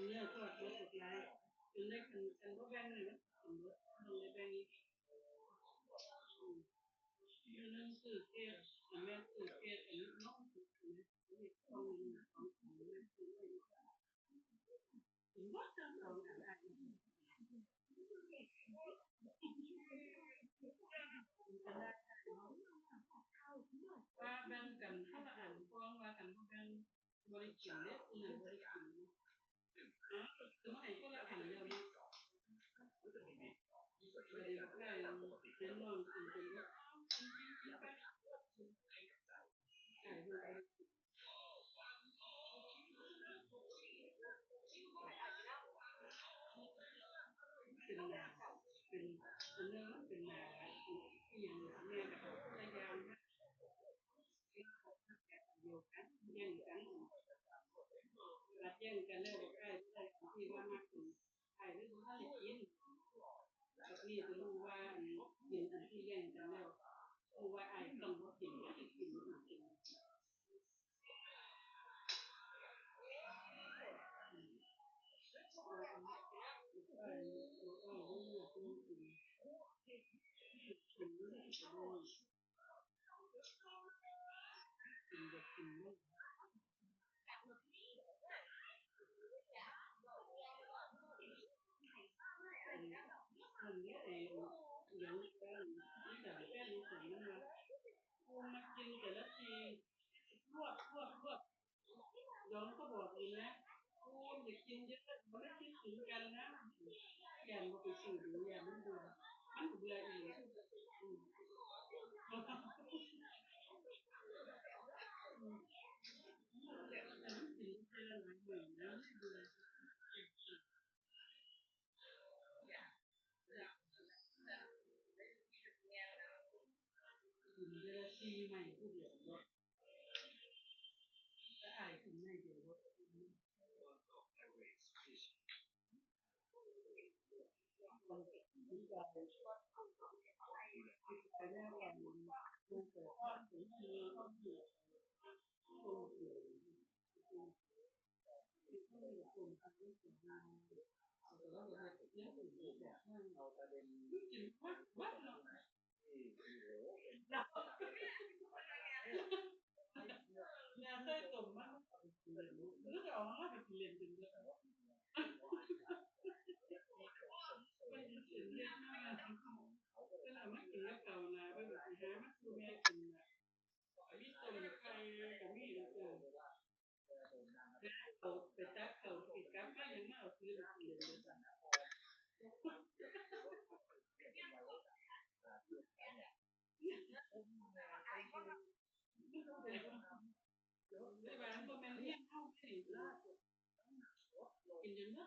เนื้อทอดรสสุดท้ายจนได้กันก็แบ่งเลยนะสมมติลงในแบ่งอีกนั่นคือเกศแม่คือเกศอันนี้น้องคือนะนี่ต้องของแม่คือถึงว่าจะเอาอะไรว่าแบ่งกันคนละอันฟ้องว่ากันแบ่งบริกินเล็กหรือบริกินอ๋อคือให้คนละอันเดียวนะบริกินได้เป็นน้องกินเป็นว่ากินไปไก่ดูเป็นนาเป็นเนื้อเป็นนาอย่างแม่แบบพยายามเดียวกันแย่งกันรัดแย่งกันแล้วใกล้ได้ที่ว่ามากขึ้นไอ้เรื่องท่านกินแบบนี้จะรู้ว่ากินอันที่แย่งกันแล้วรู้ว่าไอ้ต้องกินกินกินคนนี้เองเดี๋ยวแป้งแต่แป้งใส่น้ำมันมากินแต่ละทีรวบย้อนก็บอกเลยนะกูอย่ากินเยอะไม่ได้คิดถึงกันนะอย่างมาไปสื่อดูอย่างมันเบื่อมันเบื่ออีกกินเจอหลายหมื่นนะเบื่อกินเจอทีใหม่ผู้เดียวก็อายกินไม่เดียวคนดีใจไปแล้ววันมันเกิดความถึงทีความเบื่อคนเบื่อคนคนทำให้เสียงานแต่ว่าเราเนี้ยถึงแบบว่ากินวัดเนาะงานได้ตรงมากแล้วจะเอามาไปเรียนจริงๆมันจะเสียเรียนมากเป็นอะไรมากินแล้วเก่านาไปแบบหามาคือแม่กินนะมีต้มไข่กับมีเขาไปตักเขาติดกับมาอย่างมาเอาซื้อไปกินเลยได้บ้านก็แม่เลี้ยงเข้าสิกินยังไง